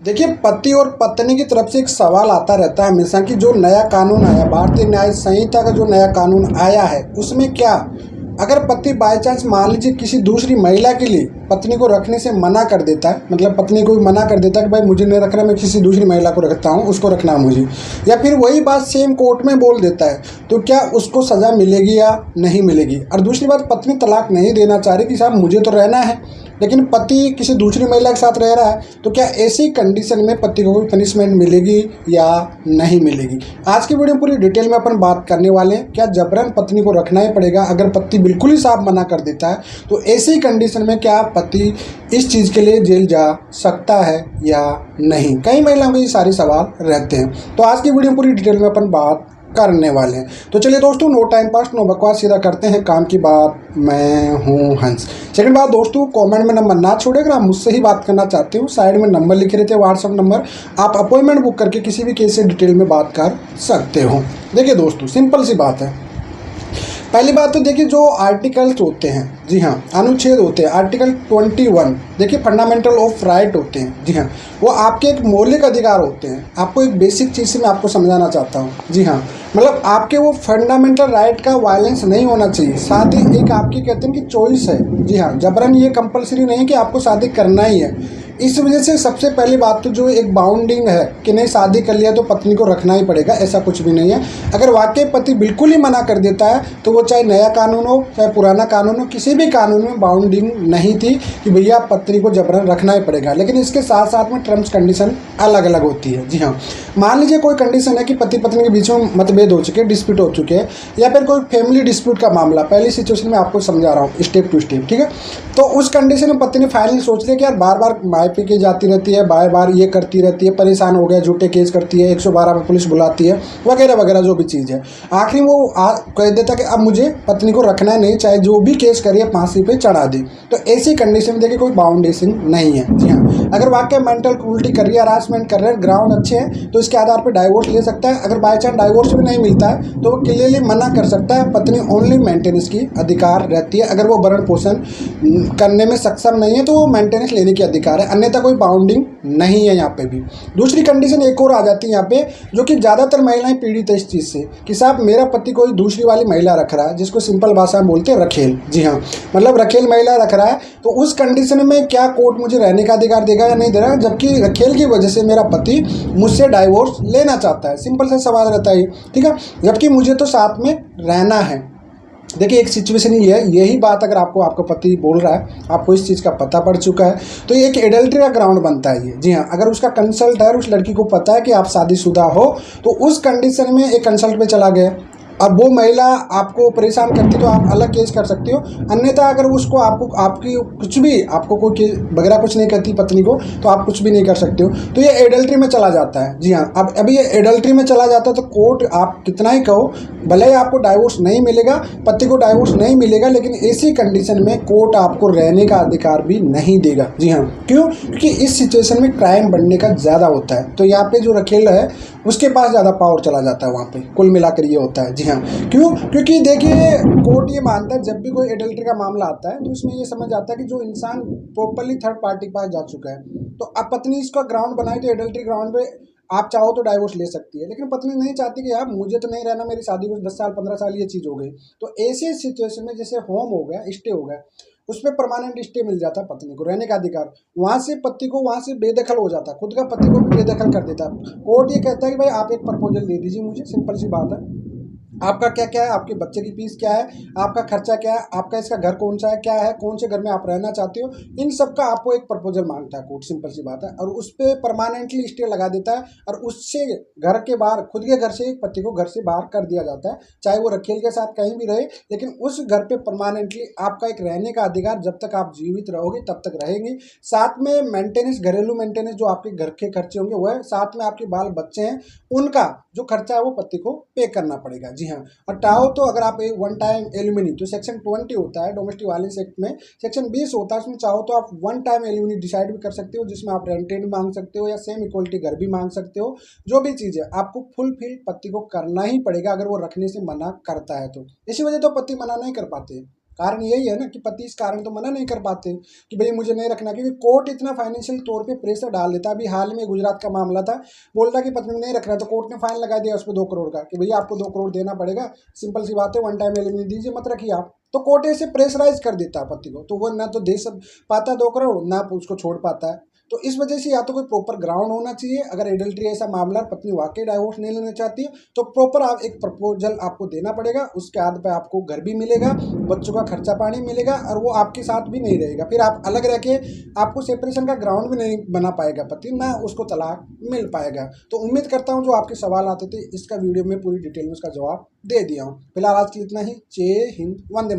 देखिए, पति और पत्नी की तरफ से एक सवाल आता रहता है हमेशा कि जो नया कानून आया, भारतीय न्याय संहिता का जो नया कानून आया है, उसमें क्या अगर पति बाय चांस मान लीजिए किसी दूसरी महिला के लिए पत्नी को रखने से मना कर देता है, मतलब पत्नी को भी मना कर देता है कि भाई मुझे नहीं रखना, मैं किसी दूसरी महिला को रखता हूँ, उसको रखना है मुझे, या फिर वही बात सेम कोर्ट में बोल देता है, तो क्या उसको सज़ा मिलेगी या नहीं मिलेगी। और दूसरी बात, पत्नी तलाक नहीं देना चाह रही कि साहब मुझे तो रहना है, लेकिन पति किसी दूसरी महिला के साथ रह रहा है, तो क्या ऐसी कंडीशन में पति को कोई पनिशमेंट मिलेगी या नहीं मिलेगी। आज की वीडियो पूरी डिटेल में अपन बात करने वाले हैं। क्या जबरन पत्नी को रखना ही पड़ेगा? अगर पति बिल्कुल ही साफ मना कर देता है तो ऐसी कंडीशन में क्या पति इस चीज़ के लिए जेल जा सकता है या नहीं। कई महिलाओं के ये सारे सवाल रहते हैं, तो आज की वीडियो पूरी डिटेल में अपन बात करने वाले हैं। तो चलिए दोस्तों, नो टाइम पास नो बकवास, सीधा करते हैं काम की बात। मैं हूं हंस। सेकंड बात दोस्तों, कमेंट में नंबर ना छोड़े, अगर आप मुझसे ही बात करना चाहते हो साइड में नंबर लिखे रहते हैं, व्हाट्सअप नंबर, आप अपॉइंटमेंट बुक करके किसी भी केस से डिटेल में बात कर सकते हो। देखिए दोस्तों, सिंपल सी बात है। पहली बात तो देखिए, जो आर्टिकल्स होते हैं, जी हाँ, अनुच्छेद होते हैं, आर्टिकल 21 देखिए फंडामेंटल ऑफ राइट होते हैं, जी हाँ, वो आपके एक मौलिक अधिकार होते हैं। आपको एक बेसिक चीज़ से मैं आपको समझाना चाहता हूँ, जी हाँ, मतलब आपके वो फंडामेंटल राइट का वायलेंस नहीं होना चाहिए। साथ ही एक आपकी कहते हैं कि चॉइस है, जी हाँ, जबरन ये कंपलसरी नहीं है कि आपको शादी करना ही है। इस वजह से सबसे पहली बात तो जो एक बाउंडिंग है कि नहीं, शादी कर लिया तो पत्नी को रखना ही पड़ेगा, ऐसा कुछ भी नहीं है। अगर वाकई पति बिल्कुल ही मना कर देता है तो वो चाहे नया कानून हो चाहे पुराना कानून हो, किसी भी कानून में बाउंडिंग नहीं थी कि भैया पत्नी को जबरन रखना ही पड़ेगा। लेकिन इसके साथ साथ में टर्म्स कंडीशन अलग अलग होती है। जी हाँ, मान लीजिए कोई कंडीशन है कि पति पत्नी के बीच में मतभेद हो चुके, डिस्प्यूट हो चुके हैं, या फिर कोई फैमिली डिस्प्यूट का मामला। पहली सिचुएशन में आपको समझा रहा हूँ स्टेप टू स्टेप, ठीक है। तो उस कंडीशन में पत्नी फाइनली सोच ले कि यार बार बार मायके की जाती रहती है, बार बार ये करती रहती है, परेशान हो गया, झूठे केस करती है, 112 में पुलिस बुलाती है, वगैरह वगैरह जो भी चीज़ है। आखिरी वो कह देता कि अब मुझे पत्नी को रखना नहीं, चाहे जो भी केस करिए फांसी पे चढ़ा दे। तो ऐसी कंडीशन में देखिए कोई बाउंडेशन नहीं है। जी हाँ, अगर वाकई मेंटल क्रूल्टी कर रही है, हरासमेंट कर रहे हैं, ग्राउंड अच्छे हैं, तो इसके आधार पर डाइवोर्स ले सकता है। अगर बाई चांस डाइवोर्स भी नहीं मिलता है तो वो क्लियरली मना कर सकता है। पत्नी ओनली मेंटेनेंस की अधिकार रहती है। अगर वो भरण पोषण करने में सक्षम नहीं है तो वो मेंटेनेंस लेने की अधिकार है, अन्यथा कोई बाउंडिंग नहीं है यहाँ पे भी। दूसरी कंडीशन एक और आ जाती है यहाँ पे, जो कि ज़्यादातर महिलाएं पीड़ित है इस चीज़ से कि साहब मेरा पति कोई दूसरी वाली महिला रख रहा है, जिसको सिंपल भाषा में बोलते हैं रखेल। जी हाँ, मतलब रखेल महिला रख रहा है, तो उस कंडीशन में क्या कोर्ट मुझे रहने का अधिकार देगा या नहीं दे रहा, जबकि रखेल की वजह से मेरा पति मुझसे डाइवोर्स लेना चाहता है। सिंपल सा सवाल रहता है, ठीक है, जबकि मुझे तो साथ में रहना है। देखिए एक सिचुएशन ही है, यही बात अगर आपको आपका पति बोल रहा है, आपको इस चीज़ का पता पड़ चुका है, तो ये एक एडल्ट्री का ग्राउंड बनता है ये। जी हाँ, अगर उसका कंसल्ट है, उस लड़की को पता है कि आप शादीशुदा हो, तो उस कंडीशन में एक कंसल्ट पे चला गया, अब वो महिला आपको परेशान करती तो आप अलग केस कर सकते हो। अन्यथा अगर उसको आपको आपकी कुछ भी आपको कोई वगैरह कुछ नहीं करती पत्नी को, तो आप कुछ भी नहीं कर सकते हो। तो ये एडल्ट्री में चला जाता है। जी हाँ, अब अभी ये एडल्ट्री में चला जाता है तो कोर्ट आप कितना ही कहो, भले ही आपको डाइवोर्स नहीं मिलेगा, पति को डाइवोर्स नहीं मिलेगा, लेकिन ऐसी कंडीशन में कोर्ट आपको रहने का अधिकार भी नहीं देगा। जी हाँ, क्यों? क्योंकि इस सिचुएशन में क्राइम बढ़ने का ज़्यादा होता है। तो यहाँ पे जो रखेल है उसके पास ज़्यादा पावर चला जाता है वहाँ पे, कुल मिलाकर ये होता है। जी हाँ, क्यों? क्योंकि देखिए कोर्ट ये मानता है जब भी कोई एडल्ट्री का मामला आता है तो इसमें ये समझ आता है कि जो इंसान प्रॉपरली थर्ड पार्टी के पास जा चुका है, तो अब पत्नी इसका ग्राउंड बनाए तो एडल्ट्री ग्राउंड पे आप चाहो तो डाइवोर्स ले सकती है। लेकिन पत्नी नहीं चाहती कि यार मुझे तो नहीं रहना, मेरी शादी को 10 साल 15 साल ये चीज़ हो गई। तो ऐसे सिचुएशन में जैसे होम हो गया, स्टे हो गया, उस पर परमानेंट स्टे मिल जाता है पत्नी को, रहने का अधिकार। वहाँ से पति को वहाँ से बेदखल हो जाता है, खुद का पति को भी बेदखल कर देता है। कोर्ट ये कहता है कि भाई आप एक प्रपोजल दे दीजिए मुझे, सिंपल सी बात है, आपका क्या क्या है, आपके बच्चे की फीस क्या है, आपका खर्चा क्या है, आपका इसका घर कौन सा है, क्या है, कौन से घर में आप रहना चाहते हो, इन सब का आपको एक प्रपोजल मांगता है कोर्ट, सिंपल सी बात है। और उस पर परमानेंटली स्टे लगा देता है और उससे घर के बाहर, खुद के घर से पति को घर से बाहर कर दिया जाता है, चाहे वो रखेल के साथ कहीं भी रहे, लेकिन उस घर पे परमानेंटली आपका एक रहने का अधिकार, जब तक आप जीवित रहोगे तब तक रहेंगे। साथ में मेंटेनेंस, घरेलू मेंटेनेंस जो आपके घर के खर्चे होंगे वो है, साथ में आपके बाल बच्चे हैं उनका जो खर्चा है वो पति को पे करना पड़ेगा। जी हाँ, और चाहो तो अगर आप वन टाइम एलिमनी, तो सेक्शन 20 होता है डोमेस्टिक वायलेंस एक्ट में, सेक्शन 20 होता है, उसमें चाहो तो आप वन टाइम एलिमनी डिसाइड भी कर सकते हो, जिसमें आप रेंटेड मांग सकते हो या सेम इक्वलिटी घर भी मांग सकते हो। जो भी चीज़ है आपको फुलफिल पति को करना ही पड़ेगा अगर वो रखने से मना करता है तो। इसी वजह तो पति मना नहीं कर पाते। कारण यही है ना कि पति इस कारण तो मना नहीं कर पाते कि भाई मुझे नहीं रखना, क्योंकि कोर्ट इतना फाइनेंशियल तौर पे प्रेशर डाल देता। अभी हाल में गुजरात का मामला था, बोल रहा कि पत्नी ने नहीं रखना, तो कोर्ट ने फाइन लगा दिया उस पर 2 करोड़ का कि भैया आपको 2 करोड़ देना पड़ेगा, सिंपल सी बात है, वन टाइम एलिमनी दीजिए, मत रखिए आप। तो कोर्ट ऐसे प्रेशराइज कर देता है पति को, तो वो ना तो दे सब पाता 2 करोड़, ना उसको छोड़ पाता है। तो इस वजह से या तो कोई प्रॉपर ग्राउंड होना चाहिए, अगर एडल्ट्री ऐसा मामला पत्नी वाकई डाइवोर्स नहीं लेना चाहती है तो प्रॉपर आप एक प्रपोजल आपको देना पड़ेगा, उसके आधार पे आपको घर भी मिलेगा, बच्चों का खर्चा पानी मिलेगा, और वो आपके साथ भी नहीं रहेगा। फिर आप अलग रह के आपको सेपरेशन का ग्राउंड भी नहीं बना पाएगा पति, ना उसको तलाक मिल पाएगा। तो उम्मीद करता हूँ जो आपके सवाल आते थे इसका वीडियो में पूरी डिटेल में उसका जवाब दे दिया हूँ। फिलहाल आज के लिए इतना ही। जय हिंद, वंदे।